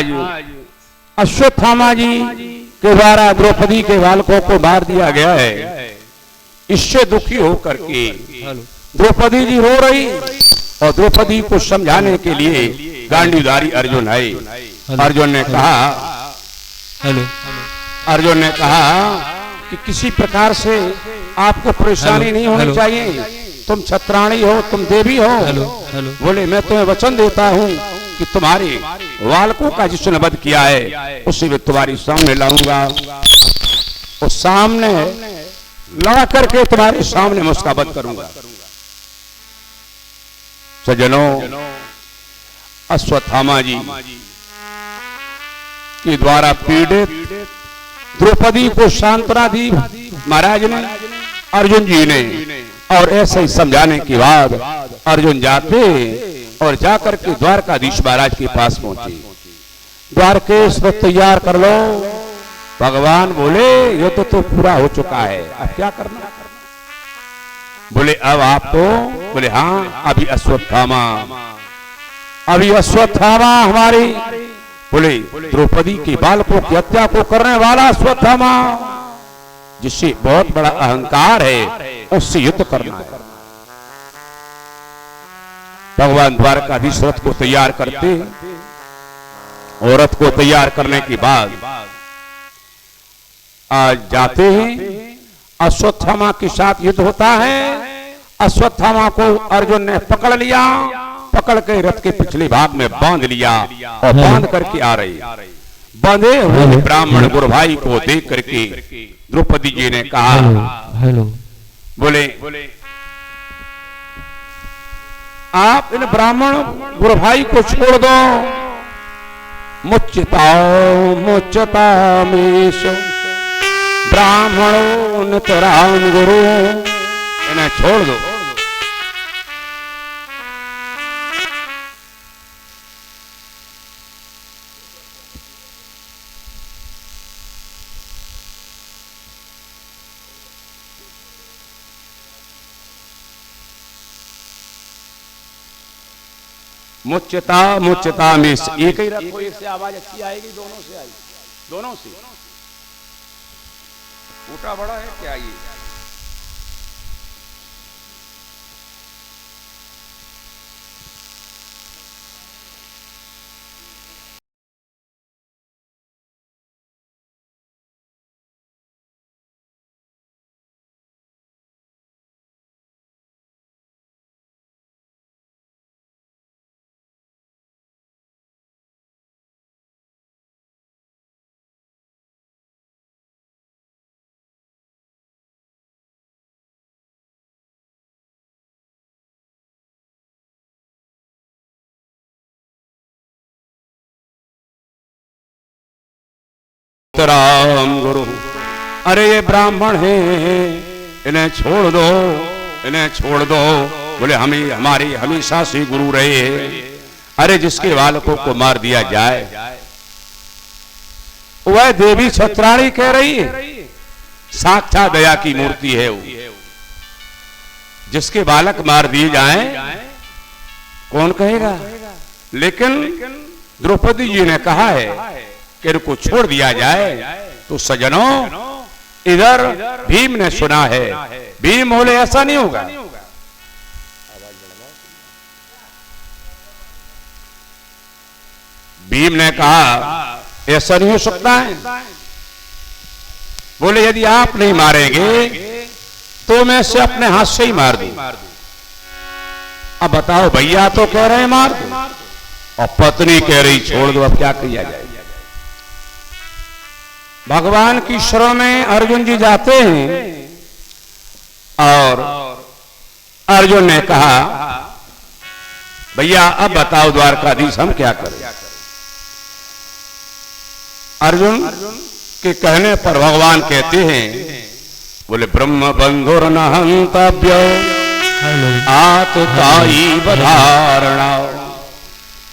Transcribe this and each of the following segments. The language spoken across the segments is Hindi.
आज अश्वत्थामा जी के द्वारा द्रौपदी के बालकों को मार दिया गया है। इससे दुखी होकर के द्रौपदी जी रो रही और द्रौपदी को समझाने के लिए गांडीवधारी अर्जुन आए। अर्जुन ने कहा कि किसी प्रकार से आपको परेशानी नहीं होनी चाहिए, तुम छत्राणी हो, तुम देवी हो। बोले मैं तुम्हें वचन देता हूँ कि तुम्हारे बालकों का जिसने वध किया है उसे मैं तुम्हारे सामने लाऊंगा और सामने लड़ा करके तुम्हारे सामने मैं उसका वध करूंगा। सज्जनों, अश्वत्थामा जी के द्वारा पीड़ित द्रौपदी को सांत्वना दी महाराज ने, अर्जुन जी ने, और ऐसे ही समझाने के बाद अर्जुन जाते और जाकर के द्वारकाधीश महाराज के पास पहुंचे। द्वारकेश तैयार कर लो। भगवान बोले युद्ध तो पूरा हो चुका है, अब क्या करना? बोले अब आप तो? बोले हाँ, अभी अश्वत्थामा हमारी, बोले द्रौपदी के बालकों की हत्या को करने वाला अश्वत्थामा, जिससे बहुत बड़ा अहंकार है, उससे युद्ध करना है। भगवान द्वारकाधीश रथ को तैयार करते और रथ को तैयार करने के बाद आज जाते हैं। अश्वत्थामा के साथ युद्ध होता है। अश्वत्थामा को अर्जुन ने पकड़ लिया, पकड़ के रथ के पिछले भाग में बांध लिया और बांध करके आ रही। बंधे हुए ब्राह्मण गुरु भाई को देख करके द्रौपदी जी ने कहा, बोले आप इन ब्राह्मण गुरु भाई को छोड़ दो। मुच्यता मेष ब्राह्मणो नितराम गुरु, इन्हें छोड़ दो। मुच्यता में एक ही रखो, एक से आवाज अच्छी आएगी, दोनों से आएगी, दोनों से। छोटा बड़ा है क्या ये? राम गुरु, अरे ये ब्राह्मण है, इन्हें छोड़ दो, इन्हें छोड़ दो। बोले हमें हमारे हमेशा से गुरु रहे हैं। अरे जिसके बालकों को मार दिया जाए, वह देवी छत्राणी कह रही है, साक्षात दया की मूर्ति है वो। जिसके बालक मार दिए जाएं, कौन कहेगा? लेकिन द्रौपदी जी ने कहा है कि इनको छोड़ दिया जाए। तो सज्जनों, इधर भीम ने सुना है, भीम बोले ऐसा नहीं होगा। भीम ने कहा ऐसा नहीं हो सकता है। बोले यदि आप नहीं मारेंगे तो मैं इसे अपने हाथ से ही मार दूं। अब बताओ, भैया तो कह रहे हैं मार दो और पत्नी कह रही छोड़ दो, अब क्या किया जाए? भगवान की शरण में अर्जुन जी जाते हैं और अर्जुन ने कहा, भैया अब बताओ द्वारकाधीश हम क्या करें? अर्जुन के कहने पर भगवान कहते हैं, बोले ब्रह्म बंधुर न हंतव्य आतताई बधारणा।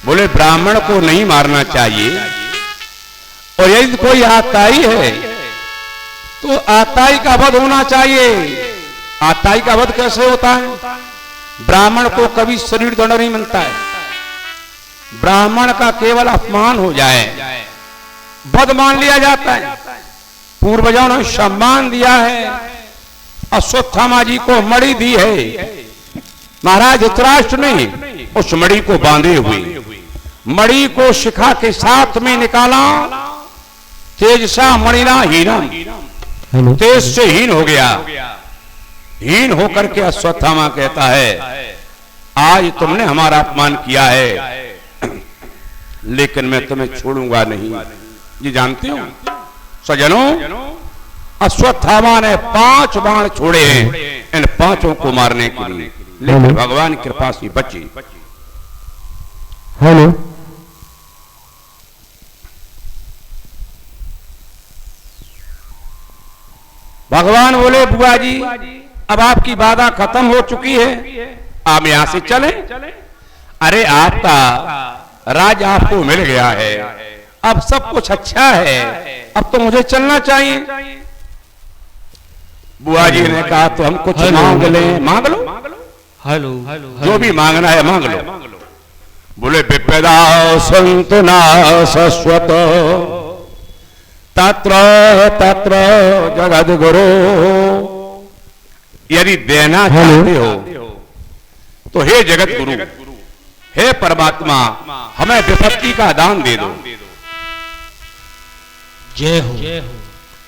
बोले ब्राह्मण को नहीं मारना चाहिए, और यदि कोई आताई है तो आताई का वध होना चाहिए। आताई का वध कैसे होता है? ब्राह्मण को कभी शरीर दंड नहीं मिलता है, ब्राह्मण का केवल अपमान हो जाए, बद मान लिया जाता है। पूर्वजों ने सम्मान दिया है, अश्वत्थामा जी को मणि दी है। महाराज धृतराष्ट्र ने उस मणि को बांधे हुए मणि को शिखा के साथ में निकाला। तेजसा मणिना हीनम, तेज से हीन हो गया। हीन होकर के अश्वत्थामा कहता है, आज तुमने हमारा अपमान किया है, लेकिन मैं तुम्हें छोड़ूंगा नहीं। ये जानते हो सज्जनों, अश्वत्थामा ने 5 बाण छोड़े हैं इन 5 को मारने के लिए, लेकिन भगवान की कृपा से बची। हेलो, भगवान बोले, बुआ जी अब आपकी बाधा खत्म हो चुकी है, आप यहां से चलें। अरे आपका राज आपको मिल गया है, अब सब कुछ अच्छा है, अब तो मुझे चलना चाहिए। बुआ जी ने कहा तो हम कुछ मांग लें। मांग लो, हेलो, जो भी मांगना है मांग लो। बोले, विपदा संतु ना शाश्वत तत्र तत्र जगद गुरु। यदि देना चाहते हो तो हे जगत गुरु, हे परमात्मा, हमें विपत्ति का दान दे दो। जय हो।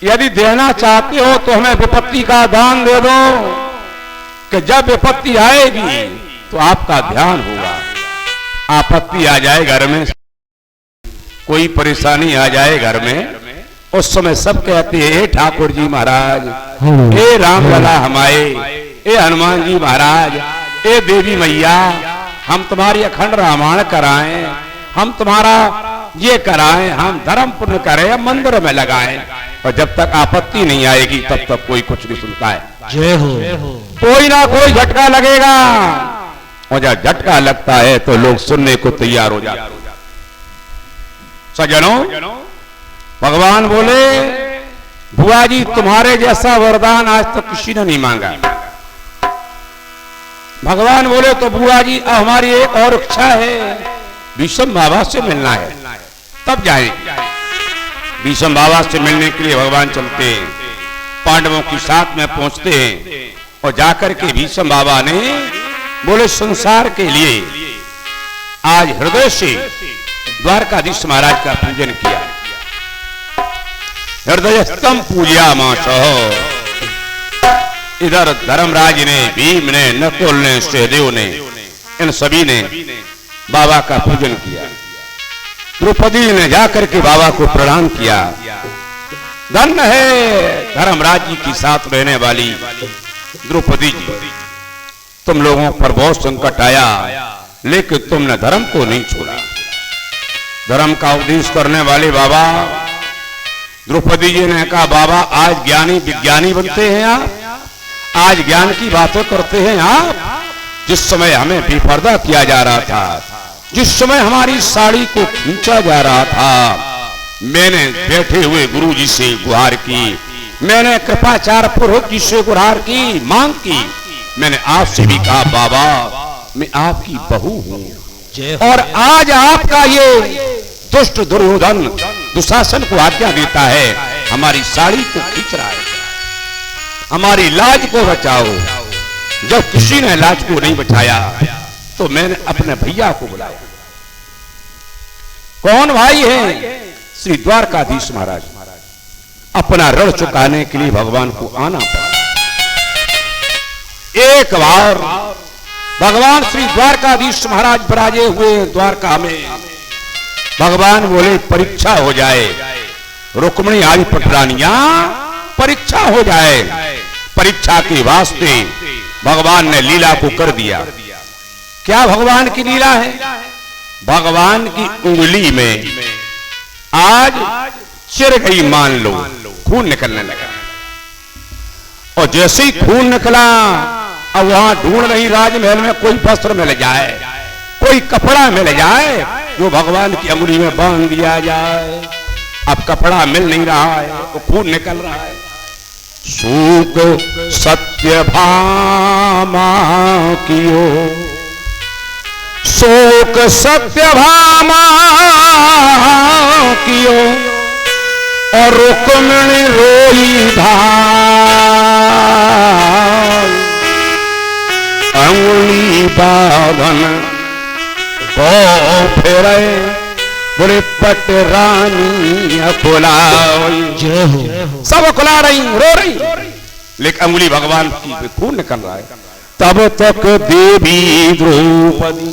यदि देना चाहते हो तो हमें विपत्ति का दान दे दो, कि जब विपत्ति आएगी तो आपका ध्यान होगा। आपत्ति आ जाए घर में, कोई परेशानी आ जाए घर में, उस समय सब कहते हैं, हे ठाकुर जी महाराज, हे रामलला हमारे, हे हनुमान जी महाराज, हे देवी मैया, हम तुम्हारी अखंड रामायण कराएं, हम तुम्हारा ये कराएं, हम धर्म पुण्य करें, मंदिर में लगाएं। और जब तक आपत्ति नहीं आएगी तब तक कोई कुछ नहीं सुनता है। जय हो। कोई ना कोई झटका लगेगा, और जब झटका लगता है तो लोग सुनने को तैयार हो जाते। सज्जनों, भगवान बोले, बुआ जी तुम्हारे जैसा वरदान आज तक किसी ने नहीं मांगा। भगवान बोले, तो बुआ जी हमारी एक और इच्छा है, भीष्म बाबा से मिलना है, तब जाएंगे। भीष्म बाबा से मिलने के लिए भगवान चलते हैं, पांडवों के साथ में पहुंचते हैं, और जाकर के भीष्म बाबा ने बोले, संसार के लिए आज हृदय से द्वारकाधीश महाराज का पूजन किया। हृदयस्थम पूजा मास। इधर धर्मराज ने, भीम ने, नकुल ने, सहदेव ने, इन सभी ने बाबा का पूजन किया। द्रौपदी ने जाकर के बाबा को प्रणाम किया। धन्य है धर्मराज जी के साथ रहने वाली द्रौपदी जी, तुम लोगों पर बहुत संकट आया, लेकिन तुमने धर्म को नहीं छोड़ा। धर्म का उपदेश करने वाले बाबा। द्रौपदी जी ने कहा, बाबा आज ज्ञानी विज्ञानी बनते हैं आप, आज ज्ञान की बातें करते हैं आप। जिस समय हमें बेपर्दा किया जा रहा था, जिस समय हमारी साड़ी को खींचा जा रहा था, मैंने बैठे हुए गुरु जी से गुहार की, मैंने कृपाचार्य पुरोहित जी से गुहार की, मांग की। मैंने आपसे भी कहा, बाबा मैं आपकी बहू हूं, और आज आपका ये दुष्ट दुर्योधन दुशासन को आज्ञा देता है, हमारी साड़ी को खींच रहा है, हमारी लाज को बचाओ। जब किसी ने लाज को नहीं बचाया तो मैंने अपने भैया को बुलाया। कौन भाई है? श्री द्वारकाधीश महाराज। अपना ऋण चुकाने के लिए भगवान को आना पड़ा। एक बार भगवान श्री द्वारकाधीश महाराज विराजे हुए द्वारका में। भगवान बोले, परीक्षा हो जाए, रुक्मिणी आदि पटरानियां परीक्षा हो जाए। परीक्षा के वास्ते भगवान ने लीला को कर दिया। क्या भगवान की लीला है? भगवान की उंगली में आज चिर गई, मान लो, खून निकलने लगा। और जैसे ही खून निकला, अब वहां ढूंढ रही राजमहल में कोई वस्त्र मिल जाए, कोई कपड़ा मिल जाए जो भगवान की अंगुली में बांध दिया जाए। अब कपड़ा मिल नहीं रहा है, तो खून निकल रहा है। सूक सत्य भामा कियो शोक सत्यभामा कियो और रुक्मिणी रोई धार अंगुली बांधन को फेरे बोले पट रानी अकुलाई सब अकुला रही रो रही लेकिन अंगुली भगवान की खून निकल रहा है। तब तक देवी द्रौपदी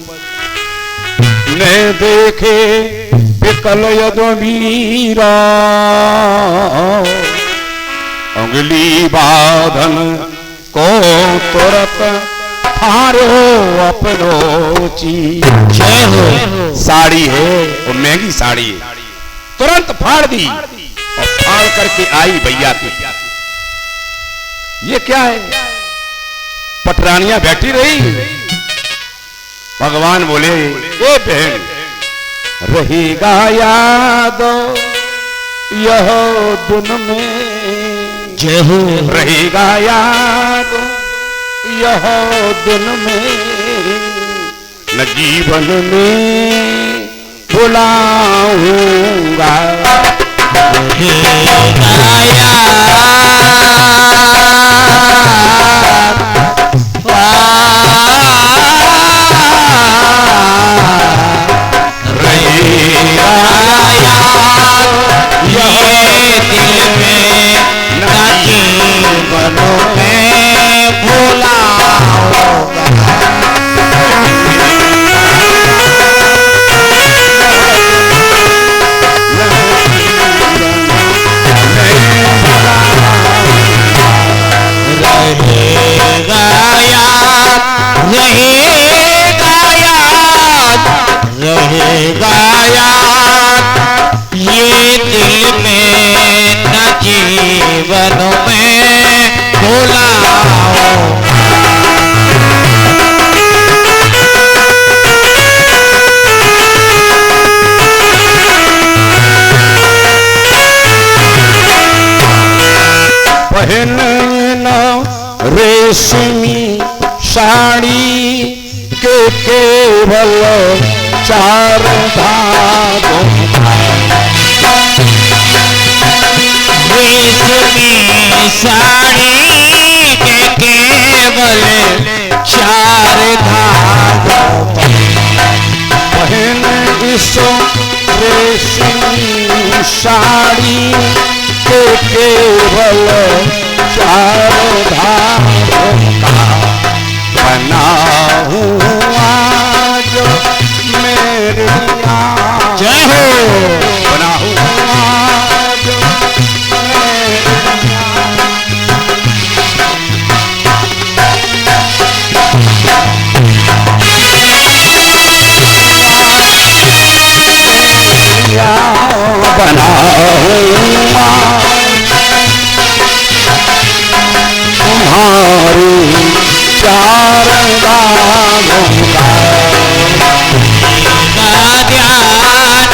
ने देखे विकल यदुवीरा अंगुली बांधन को तुरंत फाड़ो अपनो जय हो। साड़ी है और महंगी साड़ी है, तुरंत फाड़ दी और फाड़ करके आई भैया की। ये क्या है? पटरानियां बैठी रही। भगवान बोले ए बहन रहेगा याद यह दिन में जय हो। रहेगा याद यह दिन में न जीवन में भुलाऊंगा। रेशमी साड़ी के केवल 4 धागों रेशमी साड़ी के केवल 4 धागों बहन इस रेशमी साड़ी के केवल 4 धागों का बना हुआ जो मेरे जय हो। बना हुआ जो बना हुआ तुम्हारी 4 धागों का ध्यान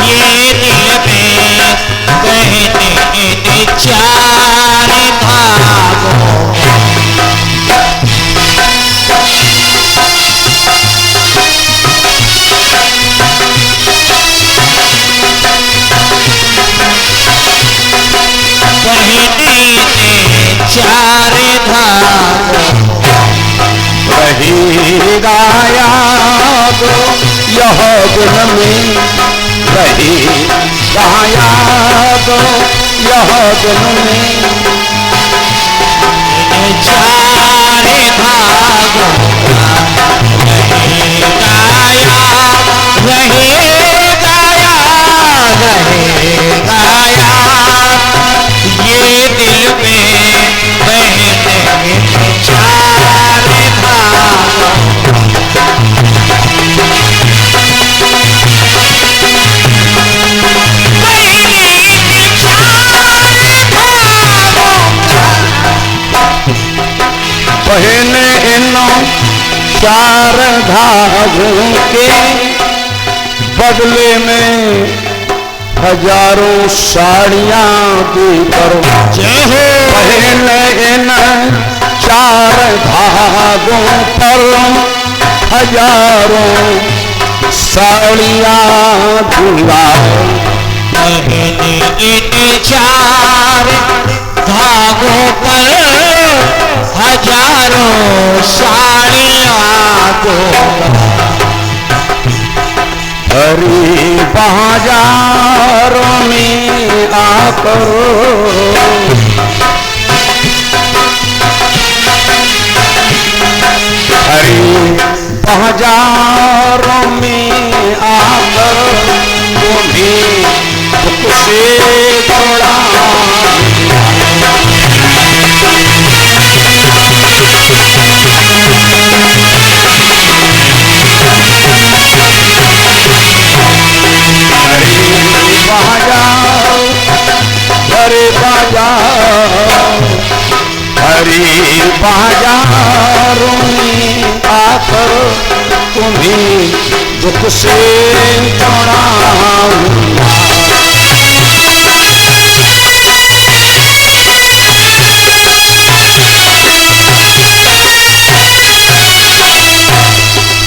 ये दिल में कहने इन 4 धागों रहेगा याद यह दिन में रहेगा याद यह दिन में 4 धागों रहेगा ये दिल में बहने 4 धागों बहने इन 4 धागों के बदले में हजारों साड़ियां देकर जय हो। बहने इन 4 धागों पर हजारों साड़ियां दीवार। बहनी इन चार धागों पर हजारों साड़ियां दूंगा। हरी बाजारों में आकर हरी बाजारों में आकर तुम्हें दुख से थोड़ा हरे बाजार हरी बाजारों में आकर तुम्हें दुख से छुड़ाऊंगा।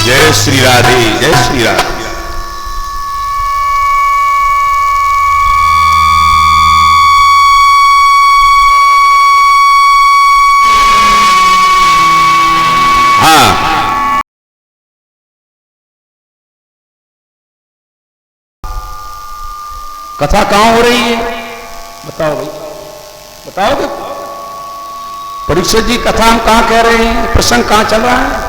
जय श्री राधे, जय श्री राधे। कथा कहां हो रही है? बताओ भाई, बताओगे? परीक्षित जी कथा हम कहां कह रहे हैं? प्रसंग कहां चल रहा है?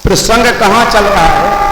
प्रसंग कहां चल रहा है?